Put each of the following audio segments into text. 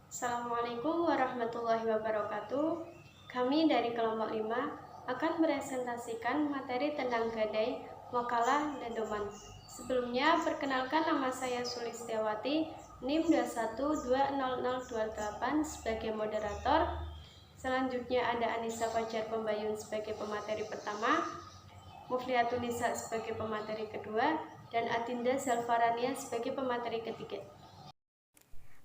Assalamualaikum warahmatullahi wabarakatuh. Kami dari kelompok 5 akan presentasikan materi tentang gadai, wakalah, dan doman. Sebelumnya, perkenalkan nama saya Sulistiawati, NIM 21200028 sebagai moderator. Selanjutnya ada Anissa Fajar Pembayun sebagai pemateri pertama, Mufliatunisa sebagai pemateri kedua, dan Adinda Zalfarania sebagai pemateri ketiga.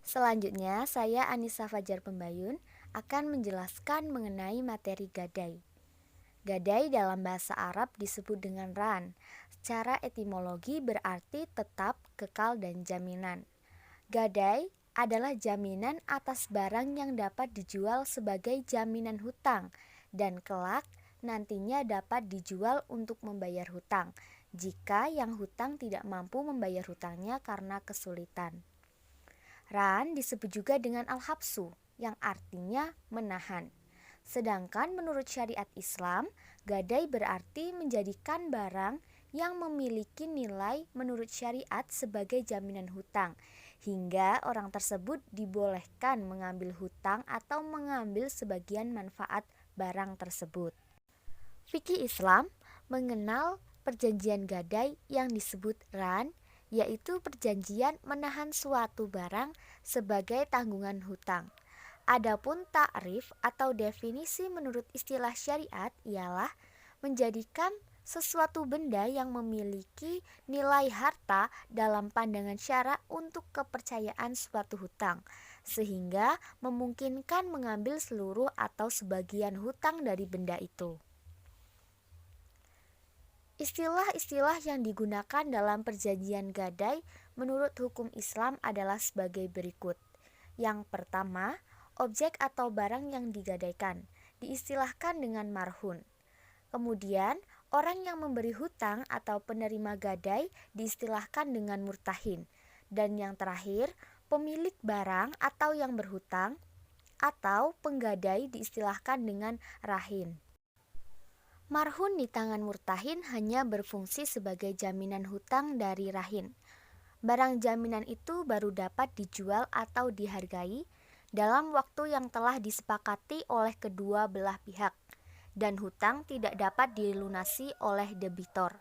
Selanjutnya, saya Anissa Fajar Pembayun akan menjelaskan mengenai materi gadai. Gadai dalam bahasa Arab disebut dengan ran. Secara etimologi berarti tetap, kekal, dan jaminan. Gadai adalah jaminan atas barang yang dapat dijual sebagai jaminan hutang dan kelak nantinya dapat dijual untuk membayar hutang jika yang hutang tidak mampu membayar hutangnya karena kesulitan. Ran disebut juga dengan al-habsu yang artinya menahan. Sedangkan menurut syariat Islam, gadai berarti menjadikan barang yang memiliki nilai menurut syariat sebagai jaminan hutang, hingga orang tersebut dibolehkan mengambil hutang atau mengambil sebagian manfaat barang tersebut. Fikih Islam mengenal perjanjian gadai yang disebut ran, yaitu perjanjian menahan suatu barang sebagai tanggungan hutang. Adapun ta'rif atau definisi menurut istilah syariat ialah menjadikan sesuatu benda yang memiliki nilai harta dalam pandangan syara untuk kepercayaan suatu hutang, sehingga memungkinkan mengambil seluruh atau sebagian hutang dari benda itu. Istilah-istilah yang digunakan dalam perjanjian gadai menurut hukum Islam adalah sebagai berikut. Yang pertama, objek atau barang yang digadaikan diistilahkan dengan marhun. Kemudian, orang yang memberi hutang atau penerima gadai diistilahkan dengan murtahin. Dan yang terakhir, pemilik barang atau yang berhutang atau penggadai diistilahkan dengan rahin. Marhun di tangan murtahin hanya berfungsi sebagai jaminan hutang dari rahin. Barang jaminan itu baru dapat dijual atau dihargai dalam waktu yang telah disepakati oleh kedua belah pihak, dan hutang tidak dapat dilunasi oleh debitor.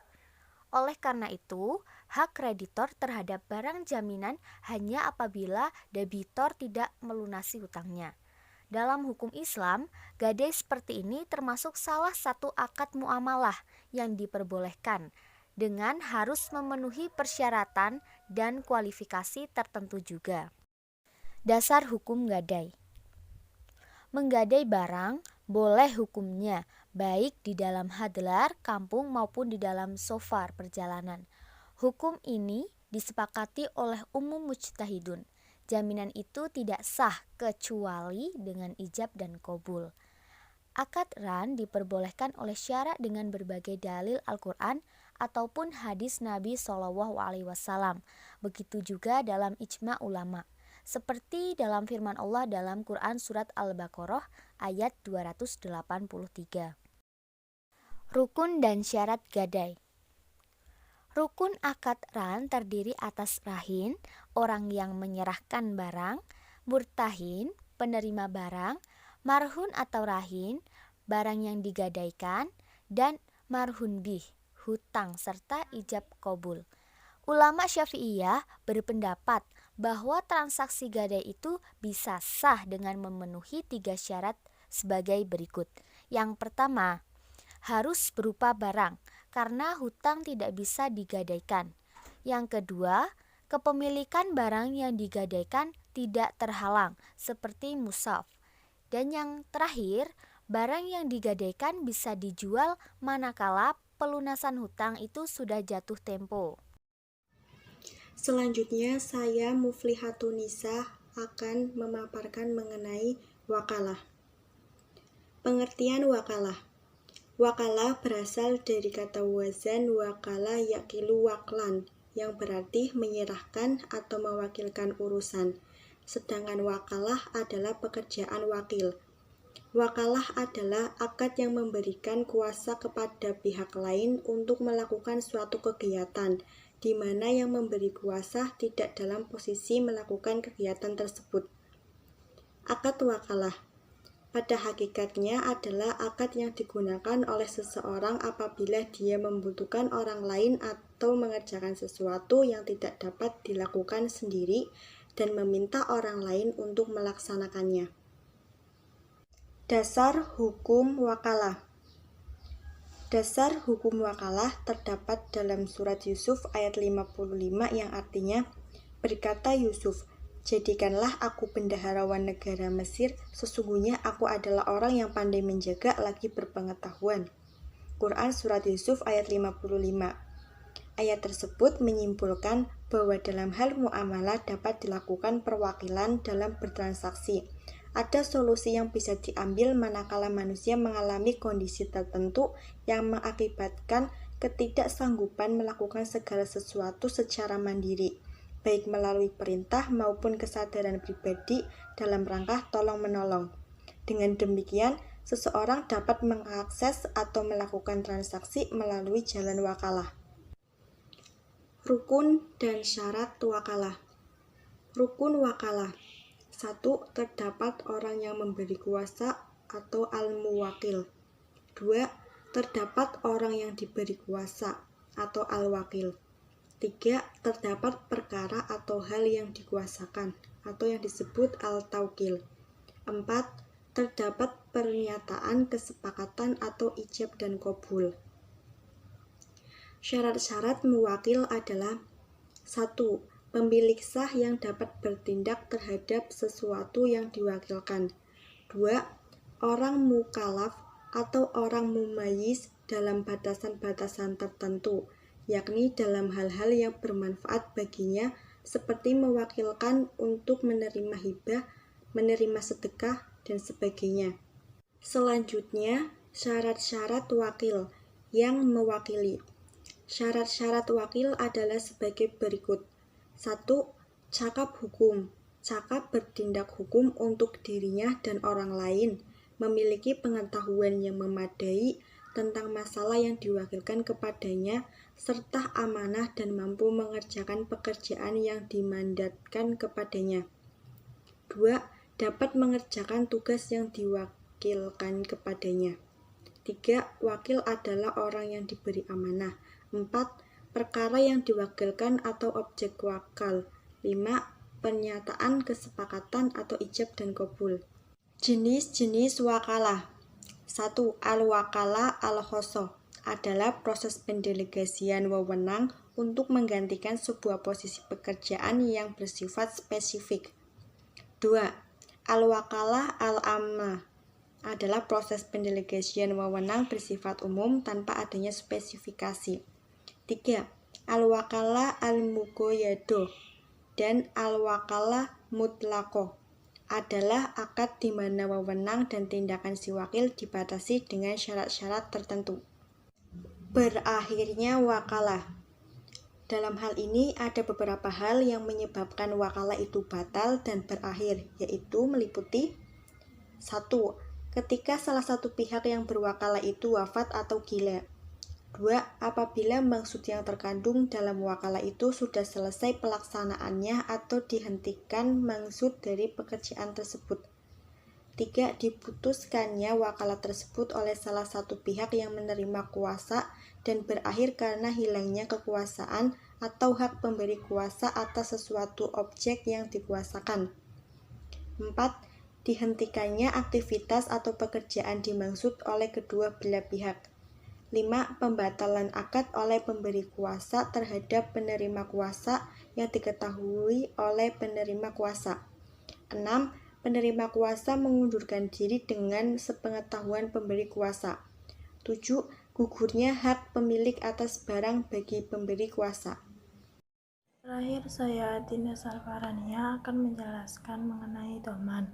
Oleh karena itu, hak kreditor terhadap barang jaminan hanya apabila debitor tidak melunasi hutangnya. Dalam hukum Islam, gadai seperti ini termasuk salah satu akad muamalah yang diperbolehkan dengan harus memenuhi persyaratan dan kualifikasi tertentu juga. Dasar hukum gadai. Menggadai barang boleh hukumnya baik di dalam hadlar, kampung maupun di dalam sofar perjalanan. Hukum ini disepakati oleh umum mujtahidun. Jaminan itu tidak sah kecuali dengan ijab dan qabul. Akad ran diperbolehkan oleh syarak dengan berbagai dalil Al-Quran ataupun hadis Nabi SAW. Begitu juga dalam ijma ulama. Seperti dalam firman Allah dalam Quran Surat Al-Baqarah ayat 283. Rukun dan syarat gadai. Rukun akad ran terdiri atas rahin, orang yang menyerahkan barang, murtahin, penerima barang, marhun atau rahin, barang yang digadaikan, dan marhun bih, hutang serta ijab qabul. Ulama Syafi'iyah berpendapat bahwa transaksi gadai itu bisa sah dengan memenuhi 3 syarat sebagai berikut. Yang pertama, harus berupa barang, karena hutang tidak bisa digadaikan. Yang kedua, kepemilikan barang yang digadaikan tidak terhalang, seperti musaf. Dan yang terakhir, barang yang digadaikan bisa dijual manakala pelunasan hutang itu sudah jatuh tempo. Selanjutnya, saya Muflihatunisa akan memaparkan mengenai wakalah. Pengertian wakalah. Wakalah berasal dari kata wazan wakala yakilu waklan, yang berarti menyerahkan atau mewakilkan urusan. Sedangkan wakalah adalah pekerjaan wakil. Wakalah adalah akad yang memberikan kuasa kepada pihak lain untuk melakukan suatu kegiatan, di mana yang memberi kuasa tidak dalam posisi melakukan kegiatan tersebut. Akad wakalah pada hakikatnya adalah akad yang digunakan oleh seseorang apabila dia membutuhkan orang lain atau mengerjakan sesuatu yang tidak dapat dilakukan sendiri dan meminta orang lain untuk melaksanakannya. Dasar hukum wakalah. Dasar hukum wakalah terdapat dalam surat Yusuf ayat 55 yang artinya, berkata Yusuf, "Jadikanlah aku bendaharawan negara Mesir, sesungguhnya aku adalah orang yang pandai menjaga lagi berpengetahuan." Quran Surat Yusuf ayat 55. Ayat tersebut menyimpulkan bahwa dalam hal muamalah dapat dilakukan perwakilan dalam bertransaksi. Ada solusi yang bisa diambil manakala manusia mengalami kondisi tertentu yang mengakibatkan ketidaksanggupan melakukan segala sesuatu secara mandiri, baik melalui perintah maupun kesadaran pribadi dalam rangka tolong-menolong. Dengan demikian, seseorang dapat mengakses atau melakukan transaksi melalui jalan wakalah. Rukun dan syarat wakalah. Rukun wakalah. 1. Terdapat orang yang memberi kuasa atau al-muwakil. 2. Terdapat orang yang diberi kuasa atau al-wakil. 3. Terdapat perkara atau hal yang dikuasakan atau yang disebut al-taukil. 4. Terdapat pernyataan kesepakatan atau ijab dan qabul. Syarat-syarat muwakil adalah 1. Pemilik sah yang dapat bertindak terhadap sesuatu yang diwakilkan. 2. Orang mukalaf atau orang mumayyiz dalam batasan-batasan tertentu, yakni dalam hal-hal yang bermanfaat baginya seperti mewakilkan untuk menerima hibah, menerima sedekah, dan sebagainya. Selanjutnya, syarat-syarat wakil yang mewakili. Syarat-syarat wakil adalah sebagai berikut. 1. Cakap hukum. Cakap bertindak hukum untuk dirinya dan orang lain, memiliki pengetahuan yang memadai tentang masalah yang diwakilkan kepadanya, serta amanah dan mampu mengerjakan pekerjaan yang dimandatkan kepadanya. 2. Dapat mengerjakan tugas yang diwakilkan kepadanya. 3. Wakil adalah orang yang diberi amanah. 4. Perkara yang diwakilkan atau objek wakal. 5. Pernyataan kesepakatan atau ijab dan qabul. Jenis-jenis wakalah. 1. Al-wakalah al-khosoh adalah proses pendelegasian wewenang untuk menggantikan sebuah posisi pekerjaan yang bersifat spesifik. 2. Al-wakalah al-ammah adalah proses pendelegasian wewenang bersifat umum tanpa adanya spesifikasi. 3. Al-wakalah al-muqayyadah dan al-wakalah mutlaqah adalah akad di mana wewenang dan tindakan si wakil dibatasi dengan syarat-syarat tertentu. Berakhirnya wakalah. Dalam hal ini ada beberapa hal yang menyebabkan wakalah itu batal dan berakhir, yaitu meliputi 1. Ketika salah satu pihak yang berwakalah itu wafat atau gila. 2. Apabila maksud yang terkandung dalam wakalah itu sudah selesai pelaksanaannya atau dihentikan maksud dari pekerjaan tersebut. 3. Diputuskannya wakalah tersebut oleh salah satu pihak yang menerima kuasa dan berakhir karena hilangnya kekuasaan atau hak pemberi kuasa atas sesuatu objek yang dikuasakan. 4. Dihentikannya aktivitas atau pekerjaan dimaksud oleh kedua belah pihak. 5. Pembatalan akad oleh pemberi kuasa terhadap penerima kuasa yang diketahui oleh penerima kuasa. 6. Penerima kuasa mengundurkan diri dengan sepengetahuan pemberi kuasa. 7. Gugurnya hak pemilik atas barang bagi pemberi kuasa. Terakhir, saya Atina Salvarania akan menjelaskan mengenai doman.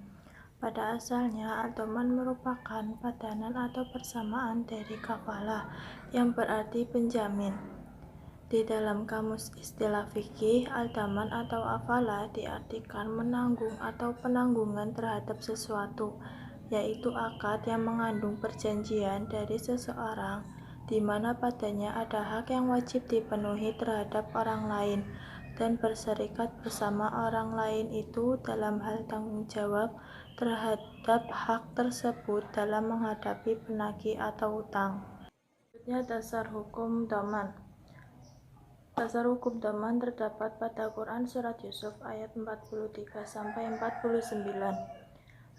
Pada asalnya, al-doman merupakan padanan atau persamaan dari kafalah, yang berarti penjamin. Di dalam kamus istilah fikih, al-daman atau afalah diartikan menanggung atau penanggungan terhadap sesuatu, yaitu akad yang mengandung perjanjian dari seseorang, di mana padanya ada hak yang wajib dipenuhi terhadap orang lain, dan berserikat bersama orang lain itu dalam hal tanggung jawab terhadap hak tersebut dalam menghadapi penagih atau utang. Selanjutnya, dasar hukum dhaman. Dasar hukum dhaman terdapat pada Quran Surat Yusuf ayat 43-49.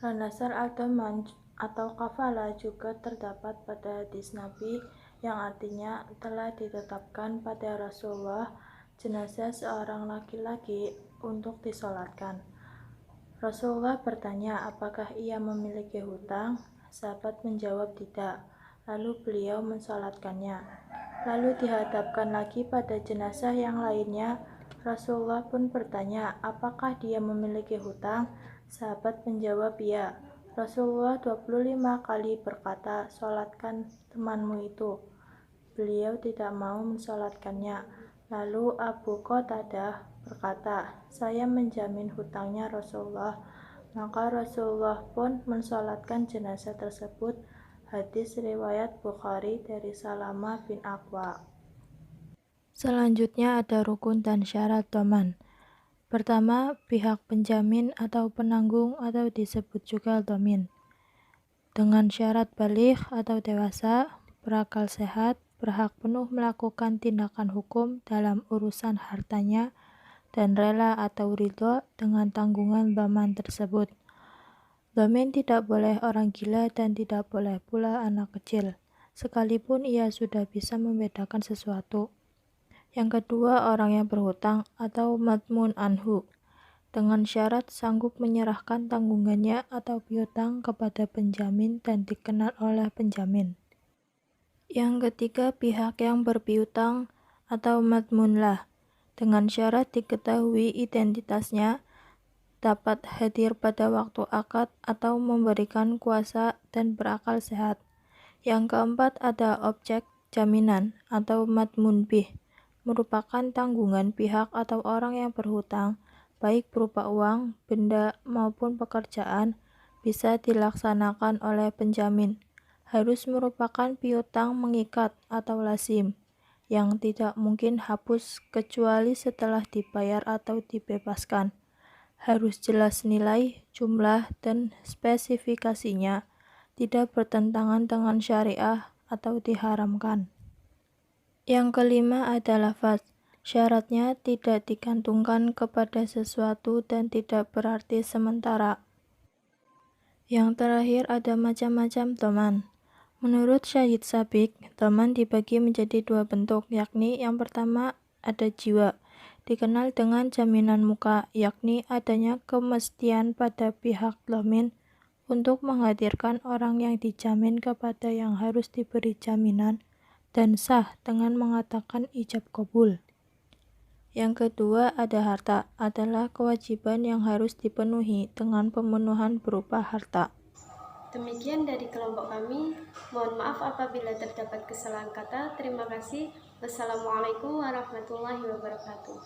Dan dasar al-dhaman atau kafala juga terdapat pada hadis Nabi yang artinya telah ditetapkan pada Rasulullah jenazah seorang laki-laki untuk disolatkan. Rasulullah bertanya apakah ia memiliki hutang. Sahabat menjawab tidak. Lalu beliau mensolatkannya. Lalu dihadapkan lagi pada jenazah yang lainnya. Rasulullah pun bertanya apakah dia memiliki hutang. Sahabat menjawab ya. Rasulullah 25 kali berkata, solatkan temanmu itu. Beliau tidak mau mensolatkannya. Lalu Abu Qatadah berkata, saya menjamin hutangnya Rasulullah. Maka Rasulullah pun mensolatkan jenazah tersebut. Hadis riwayat Bukhari dari Salamah bin Aqwa. Selanjutnya ada rukun dan syarat dhaman. Pertama, pihak penjamin atau penanggung atau disebut juga dhamin. Dengan syarat baligh atau dewasa, berakal sehat, berhak penuh melakukan tindakan hukum dalam urusan hartanya, dan rela atau ridho dengan tanggungan dhaman tersebut. Dhamin tidak boleh orang gila dan tidak boleh pula anak kecil, sekalipun ia sudah bisa membedakan sesuatu. Yang kedua, orang yang berhutang atau madmun anhu, dengan syarat sanggup menyerahkan tanggungannya atau piutang kepada penjamin dan dikenal oleh penjamin. Yang ketiga, pihak yang berpiutang atau madmunlah, dengan syarat diketahui identitasnya, dapat hadir pada waktu akad atau memberikan kuasa dan berakal sehat. Yang keempat, ada objek jaminan atau madmun bih, merupakan tanggungan pihak atau orang yang berhutang, baik berupa uang, benda, maupun pekerjaan, bisa dilaksanakan oleh penjamin. Harus merupakan piutang mengikat atau lazim, yang tidak mungkin hapus kecuali setelah dibayar atau dibebaskan. Harus jelas nilai, jumlah, dan spesifikasinya, tidak bertentangan dengan syariah atau diharamkan. Yang kelima ada lafaz. Syaratnya tidak digantungkan kepada sesuatu dan tidak berarti sementara. Yang terakhir ada macam-macam dhaman. Menurut Syahid Sabiq, dhaman dibagi menjadi dua bentuk, yakni yang pertama ada jiwa, dikenal dengan jaminan muka, yakni adanya kemestian pada pihak dhamin untuk menghadirkan orang yang dijamin kepada yang harus diberi jaminan, dan sah dengan mengatakan ijab qabul. Yang kedua ada harta, adalah kewajiban yang harus dipenuhi dengan pemenuhan berupa harta. Demikian dari kelompok kami. Mohon maaf apabila terdapat kesalahan kata. Terima kasih. Wassalamualaikum warahmatullahi wabarakatuh.